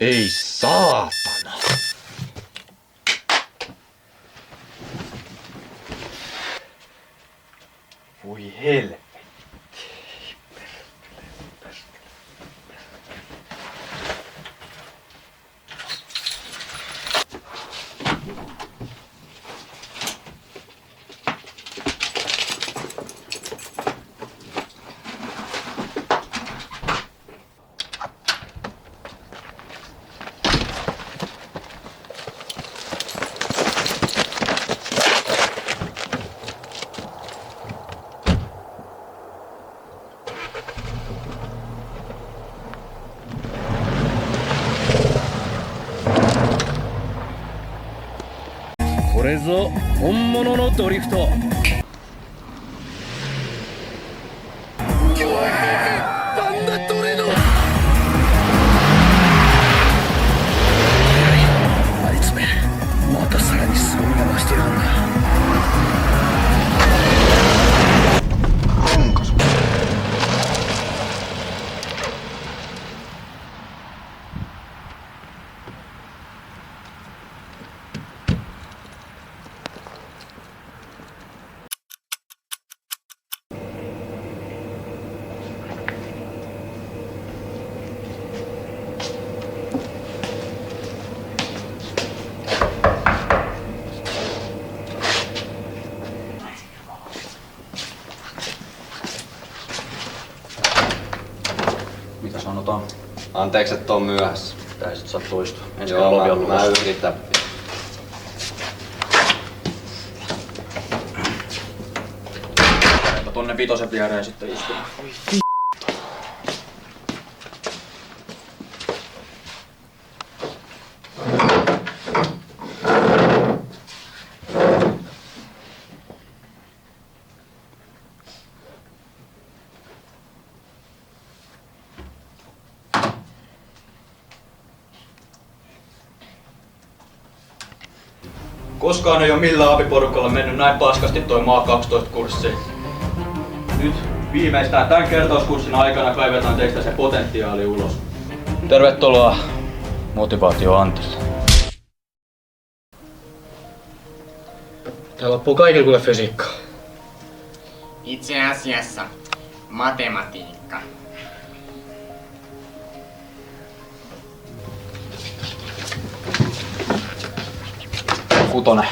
Ei saatana. Voi helvetti.これぞ本物のドリフト。なんだトレノ。あいつめまたさらにすごみが増してるんだ。Mitä sanotaan? Anteeksi, että on myöhässä. Tää sit saa toistua. Ensi Joo, kerralla on mä yritän. Käypä tonne vitosen viereen sitten istumaan. Koskaan ei oo millään apiporukalla mennyt näin paskasti toi maa 12 kurssi. Nyt viimeistään tän kertauskurssin aikana kaivetaan teistä se potentiaali ulos. Tervetuloa Motivaatio Antille. Tää loppuu kaikilla kuule fysiikkaa. Itse asiassa matematiikka. Kutonen,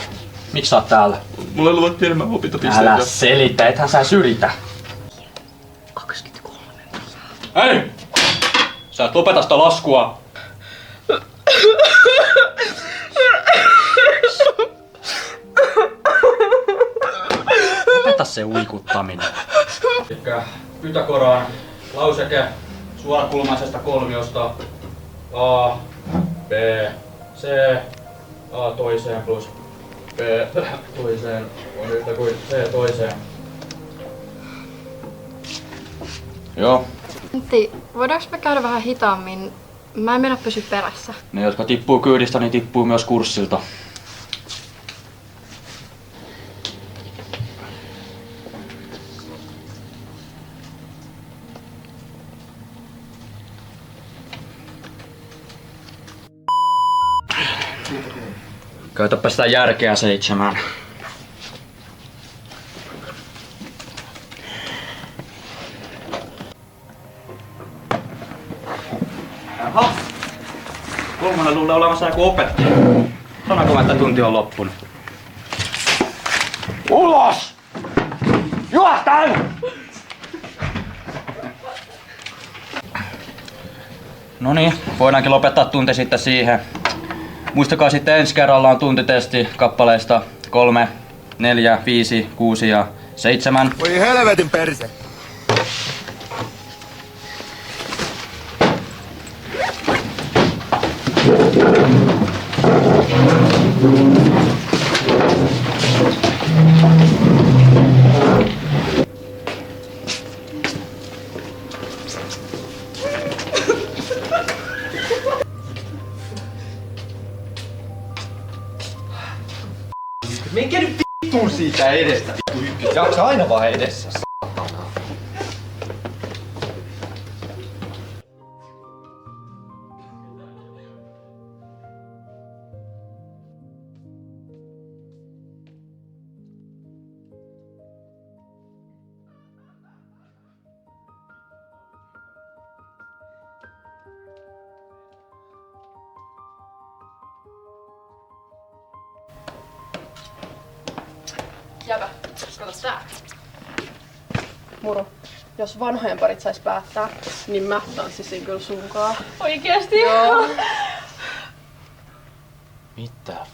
miksi sä oot täällä? Mulle luvattiin enemmän opintopisteitä. Älä selitä, ethän sä syritä. 23. Hei! Sä et lopeta sitä laskua. Lopeta se uikuttaminen. Elikkä Pythagoran lauseke suorakulmaisesta kolmiosta A, B, C, A toiseen plus B toiseen on yhtä kuin C toiseen. Joo. Antti, voidaanko me käydä vähän hitaammin? Mä en mennä pysy perässä. Ne, jotka tippuu kyydistä, niin tippuu myös kurssilta. Käytäpä sitä järkeä 7. Jaha. Kolmonen luulee olevansa joku opettaja. Sanoko, että tunti on loppunut? Ulos! Juostan! Noniin, voidaankin lopettaa tunti sitten siihen. Muistakaa sitten ensi kerralla on tuntitesti kappaleista 3, 4, 5, 6 ja 7. Voi helvetin perse! Menkää nyt vittuun siitä edestä, vittu ykkös. Jaksa aina vaan edessä, satana. Jäbä, kato tää. Moro. Jos vanhojen parit sais päättää, niin mä tanssisin kyllä sunkaan. Oikeesti? Joo. Mitä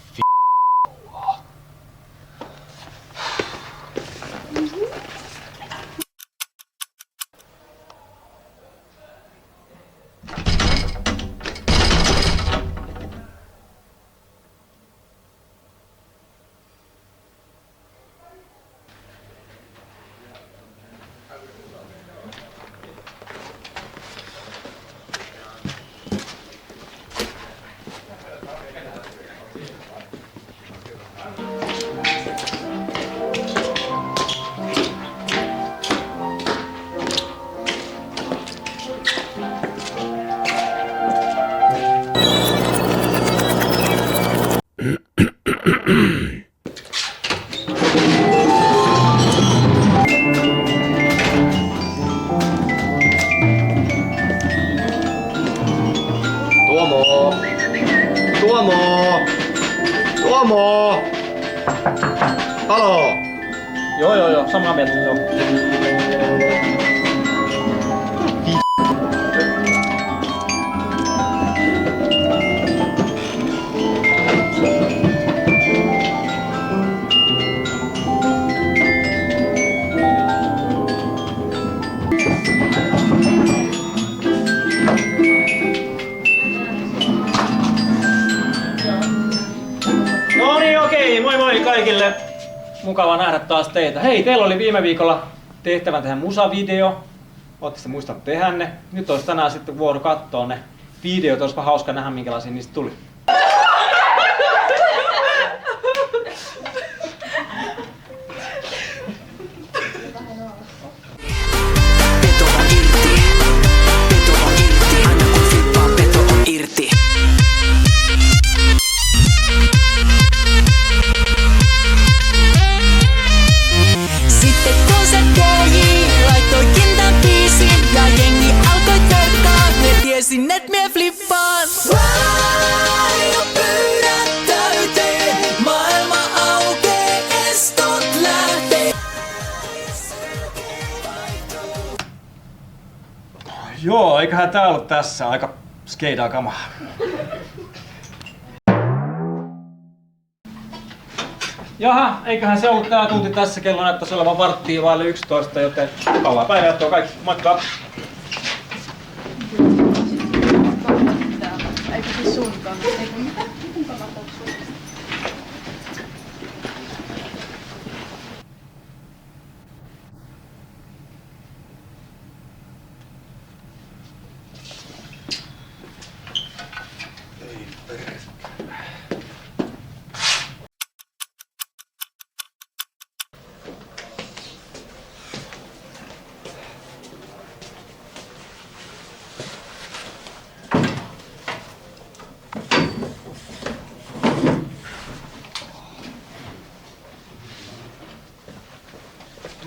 Tuomo! Tuomo! Tuomo! Halo! Joo, samaa mieltä, joo. No niin, okei, moi kaikille! Mukava nähdä taas teitä. Hei, teillä oli viime viikolla tehtävä tehdä musavideo. Ootte sitten muistanut tehdä ne. Nyt olisi tänään sitten vuoro kattoo ne videot. Olisipa hauska nähdä minkälaisia niistä tuli. Sinnet mie flippaan. Jo pyydät täyteen, maailma aukee, estot lähtee. Joo, eiköhän tää ollut tässä aika skeidaa kamaa. Jaha, eiköhän se ollut tää tunti tässä. Kello näyttäisi olevan 10:15, joten mukavaa päivänjattoa kaikki. Moikka! Eikö siis sunkaan? Eikö mitä? Kuka katsoo sun?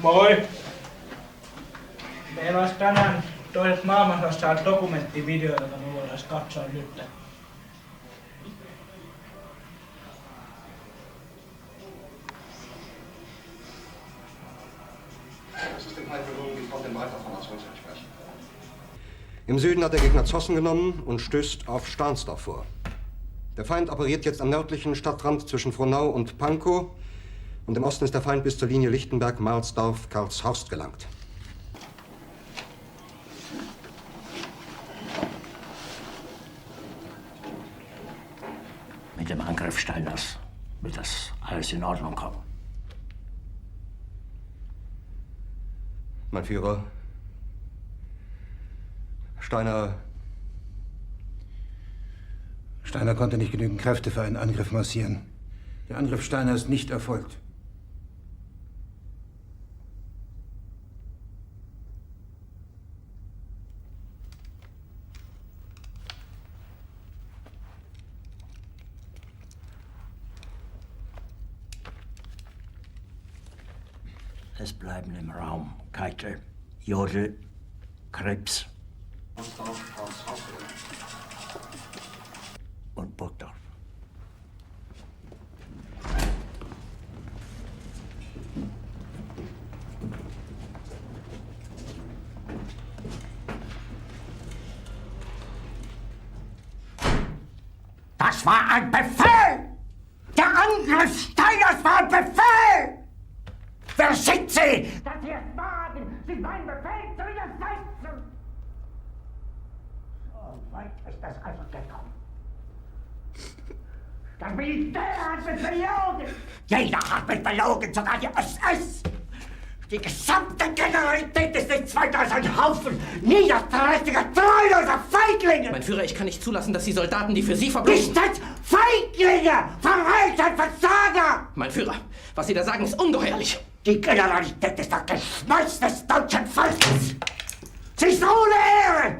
Moi! Meillä olisi tänään toiset maailmansodasta dokumenttivideoita, joita me voitaisiin katsoa nyt. Im Süden hat der Gegner Zossen genommen und stößt auf Stahnsdorf vor. Der Feind operiert jetzt am nördlichen Stadtrand zwischen Frohnau und Pankow. Und im Osten ist der Feind bis zur Linie Lichtenberg-Marsdorf-Karlshorst gelangt. Mit dem Angriff Steiners wird das alles in Ordnung kommen. Mein Führer, Steiner konnte nicht genügend Kräfte für einen Angriff massieren. Der Angriff Steiner ist nicht erfolgt. Es bleiben im Raum Keitel, Jodl, Krebs und Burgdorf. Das war ein Befehl! Der Angriff Steiners war ein Befehl! Wer sind Sie, dass Sie es wagen, sich meinen Befehl zu widersetzen? So weit ist das also gekommen. Das Militär hat mich belogen! Jeder hat mich belogen, sogar die SS! Die gesamte Generalität ist nichts weiter als ein Haufen niederträchtiger, treuloser Feiglinge! Mein Führer, ich kann nicht zulassen, dass die Soldaten, die für Sie verbringen... Nicht als Feiglinge! Verreiter, Versager! Mein Führer, was Sie da sagen, ist ungeheuerlich. Die Generalität ist das Geschmeiß des deutschen Volkes! Sie ist ohne Ehre!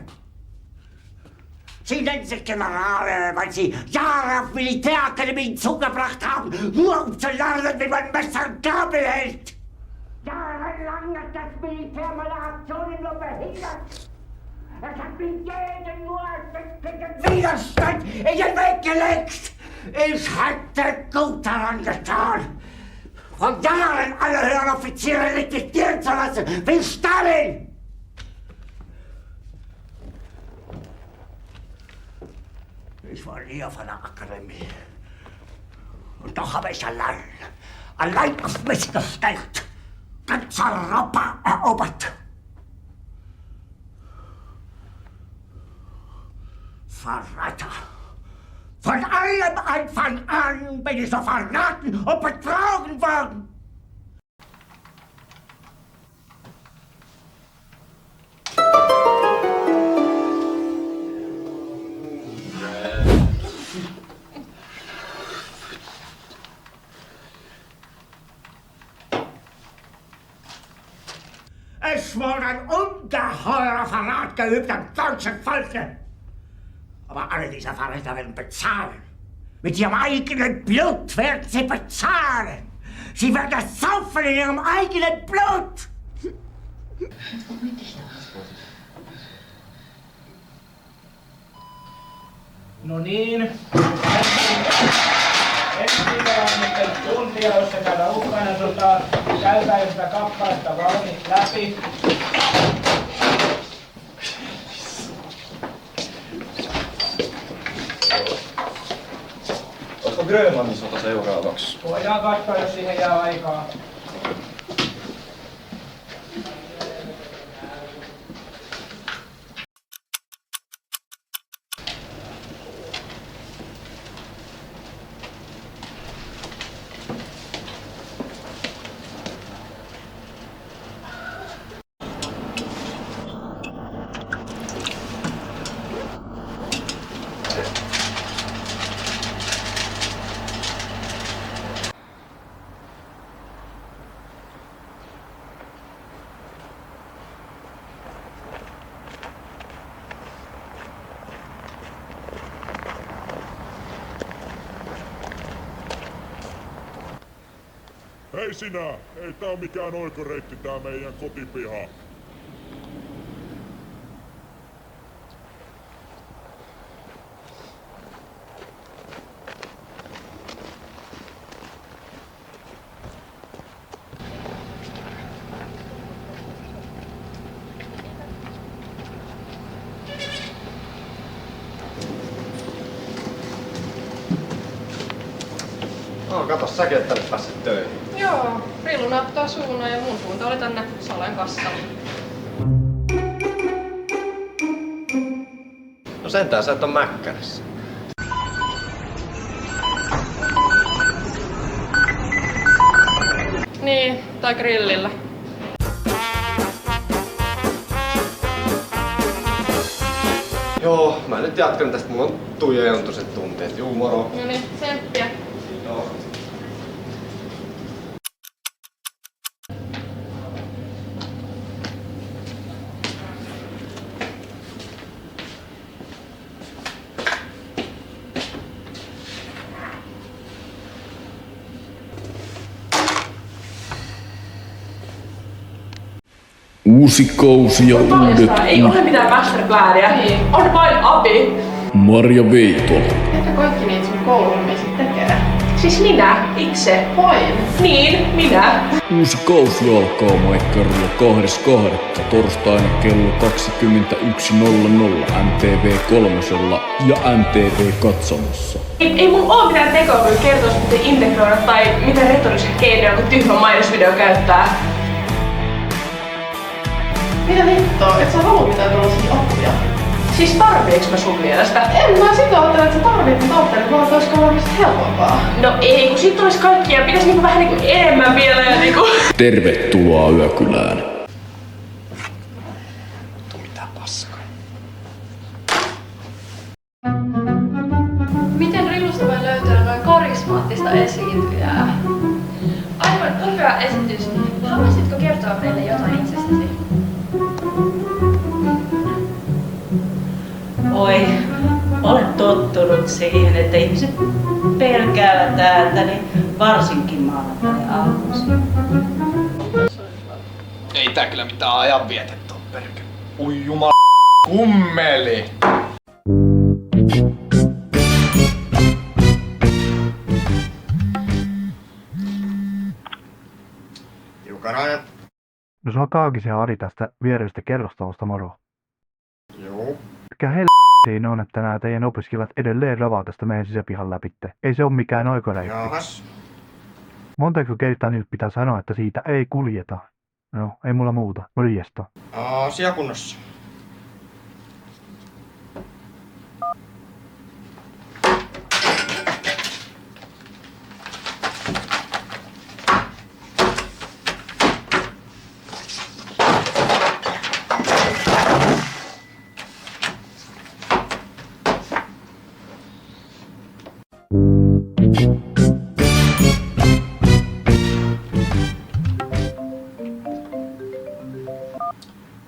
Sie nennen sich Generale, weil Sie Jahre auf Militärakademien zugebracht haben, nur um zu lernen, wie man Messer und Gabel hält! Jahrelang hat das Militär meine Aktionen nur behindert. Es hat mir jeden nur ersichtlichen Widerstand in den Weg gelegt. Ich hätte gut daran getan, von Jahren alle höheren Offiziere liquidieren zu lassen, wie Stalin. Ich war nie auf einer Akademie. Und doch habe ich allein auf mich gestellt, ganz Europa erobert. Verräter! Von allem Anfang an bin ich so verraten und betrogen worden! Es wurde ein ungeheurer Verrat geübt am deutschen Volke. Aber alle diese Verräter werden bezahlen. Mit ihrem eigenen Blut werden sie bezahlen. Sie werden es saufen in ihrem eigenen Blut. No niin. Ensi viikolla on sitten tuntia, jossa käydään Ukrainan sotaa. Käydään sitä kappaletta valmiit läpi. Olisiko Grönlannin sota seuraavaksi? Voidaan katsoa, jos siihen jää aikaa. Hei sinä! Ei tää oo mikään oikoreitti tää meidän kotipiha. No, kato säkin, että olet päässyt töihin. Joo, Rillu näyttää suunnan ja mun suunta oli tänne Salen kassalle. No sentään sä et oo Mäkkärissä. Niin, tai grillillä. Joo, mä nyt jatkan tästä. Mulla on Tuija Jontuset tunteet. Juu, moro. No niin, tsemppiä. Joo. Uusi kausi ja uudet... Ei ole mitään masterplania. Niin. On vain abi. Marja Veitola. Ehkä kaikki niitä sun kouluhommia sit tekee. Siis minä, itse. Vain? Niin, minä. Uusi kausi alkaa Maikkarilla 2.2. torstaina kello 21.00 MTV3 ja MTV-katsomossa. Ei mulla oo mitään tekoa, kun kertois miten integroida tai miten retorisia keinoja, kun tyhmä mainosvideo käyttää. Mitä hittoa? Et sä halua mitään tällaisia apuja? Siis tarviiks mä sun mielestä? En mä sitä ajattele, että sä tarvit niitä apuja, vaan olisiko varmasti helpompaa. No ei, kun sit olis kaikkia. Pitäis niinku vähän niinku enemmän vielä ja niinku... Tervetuloa Yökylään. Mitä paskaa? Miten Rilusta voi löytää noin karismaattista esiintyjää? Aivan upea esitys. Haluaisitko kertoa meille jotain itsestäsi? Oi, olen tottunut siihen, että ihmiset pelkäävät ääntäni, varsinkin maanantai-aamuisin. Ei tää kyllä mitään ajanvietettä on perkele. Ui jumala kummeli! Tiukanainen. No se on Kaukisen Ari tästä viereisestä kerrostalosta, moro. Joo. Mikä siinä on, että nämä teidän opiskelijat edelleen ravaa tästä meidän sisäpihan läpitte. Ei se ole mikään oikoreitti. Jaahas. Montako kertaa niiltä pitää sanoa, että siitä ei kuljeta? No, ei mulla muuta. Morjesta. Asiakunnossa.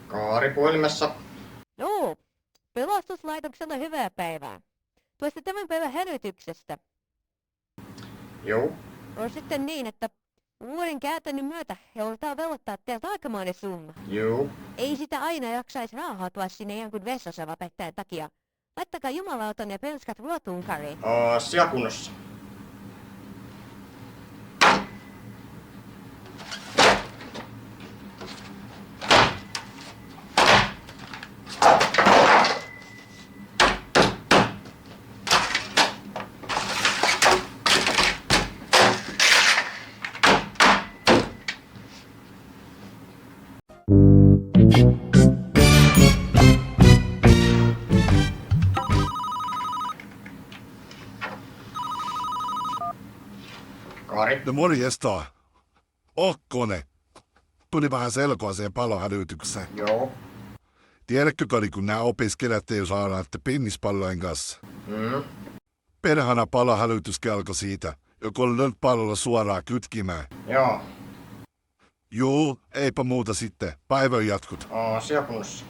Kaari puhelimessa. Joo, pelastuslaitoksella hyvää päivää. Tuosta tämän päivän hälytyksestä. Joo. On sitten niin, että vuoden käytännön myötä joudutaan velottaa teiltä aikamoinen summa. Joo. Ei sitä aina jaksaisi raahautua sinne jonkun vessasavapettäjän takia. Laittakaa jumalauton ja pelskat ruotuun kariin. Asiakunnossa. Kaari. No morjesta. Okkonen. Tuli vähän selkoa siihen palohälytykseen. Joo. Tiedätkö, Kari, kun nämä opiskelijat ei osaa näitä pinnispallojen kanssa? Perhana palohälytyskin alkoi siitä, joku on lönt pallolla suoraan kytkimään. Joo. Juu, eipä muuta sitten. Päivän jatkut. Asiakunnossa.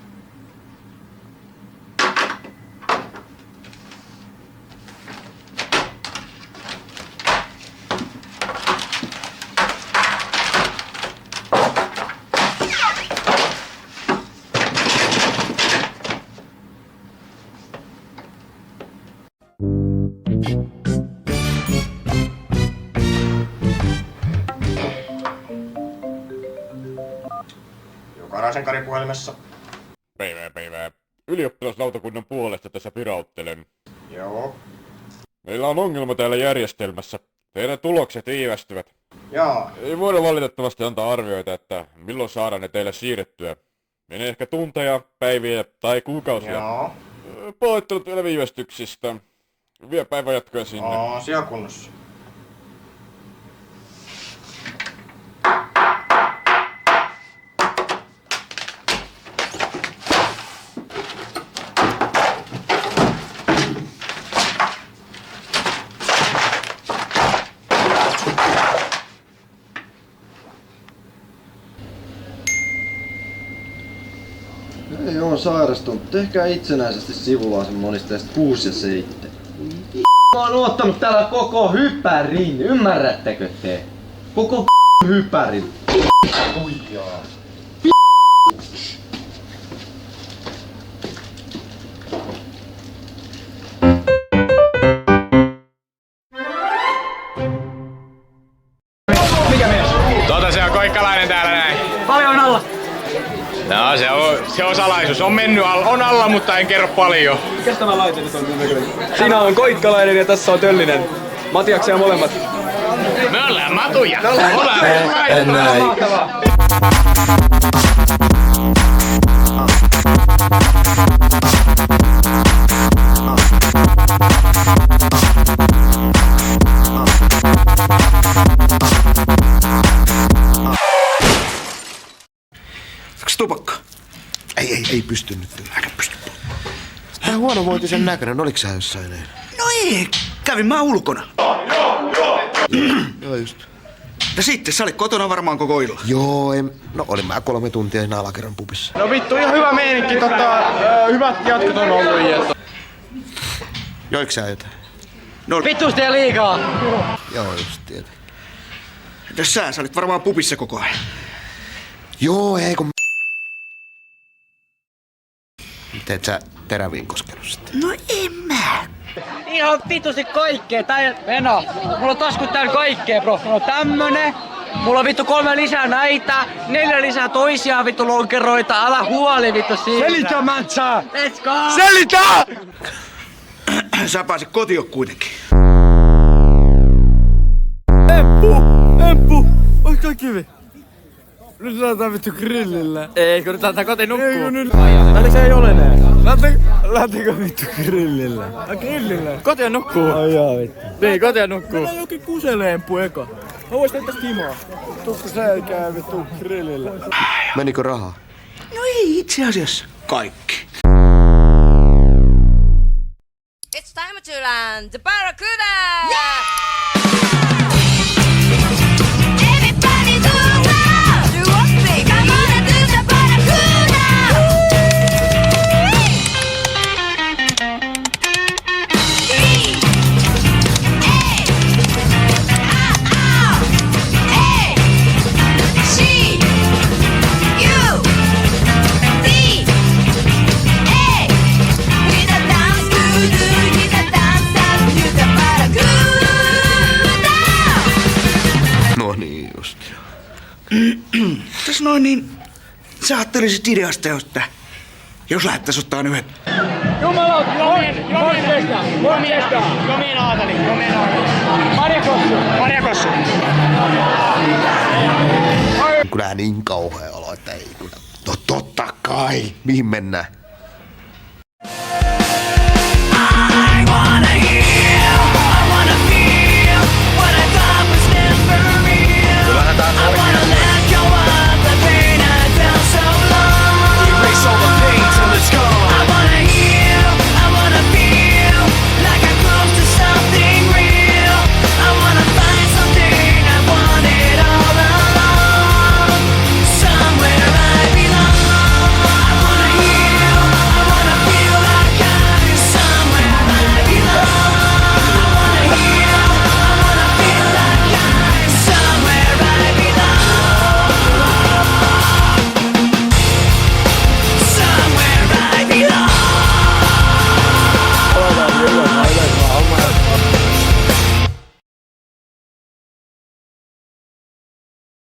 Jokaraisen Kari puhelimessa. Päivää. Ylioppilaslautakunnan puolesta tässä pirauttelen. Joo. Meillä on ongelma täällä järjestelmässä. Teidän tulokset viivästyvät. Jaa. Ei voida valitettavasti antaa arvioita, että milloin saadaan ne teille siirrettyä. Menee ehkä tunteja, päiviä tai kuukausia. Joo. Pahoittelut vielä viivästyksistä. Vie päivän jatkoja sinne. Asiakunnossa. Ei oo sairastunut. Tehkää itsenäisesti sivulausen monisteesta 6 ja 7. Mä oon ottanut täällä koko hypärin, ymmärrättekö te? Koko hypärin. Huijaa. Se on salaisuus. On mennyt on alla, mutta en kerro paljon. Mikäs tämä laite nyt on? Siinä on Koikkalainen ja tässä on Töllinen. Matiaksia molemmat. Me ollaan matuja. Mahtavaa. Onks tupakka? Ei pysty nyt. Äkä pysty. Tää huonovointisen näköinen, oliks sä jossain eilen? No ei, kävin mä ulkona. Joo just. Ja sitten sä olit kotona varmaan koko illan. Joo, no olin mä 3 tuntia siinä alakerran pubissa. No vittu, ihan hyvä meininki, hyvät jatkot on ollut. Joiks sä jotain? No vittusti ja liikaa. Joo just tietenkin. Entäs sä olit varmaan pubissa koko ajan. Joo, ei kun... Teet sä teräviin koskenut sitten? No en mä. Ihan vitusti kaikkea. Venä, mulla on taskut täällä kaikkea, bro. Mulla on tämmönen. Mulla on vittu 3 lisää näitä. 4 lisää toisia vittu lonkeroita. Älä huoli vittu siitä. Selitä, Mantsa! Let's go! Selitä! Sä pääsit kotiin kuitenkin. Emppu! Oisko kivi? Nyt lähdetään vittu grillille. Ei, kun nyt lähdetään kotiin nukkuu. Lähtekö ei ole nää? Lähtekö vittu grillille? Grillille? Kotiin nukkuu. Ai jaa vittu. Niin, kotiin nukkuu. Mennään jokin kuselemppu eka. Mä vois tehdä Timoa. Tukku selkää vittu grillille. Menikö rahaa? No ei itse asiassa. Kaikki. It's time to land the Barracuda! Yeah! Everybody do now! Do what big? Come on and do the Barracuda! No niin just. Tässä noin niin, sä ajattelisit ideasta, jos lähettäis ottaa yhdet. Jumala, Jomina Aatali. Marja Kossu. Kyllä niin kauhea olo, että ei kyllä. No totta kai. Mihin mennään?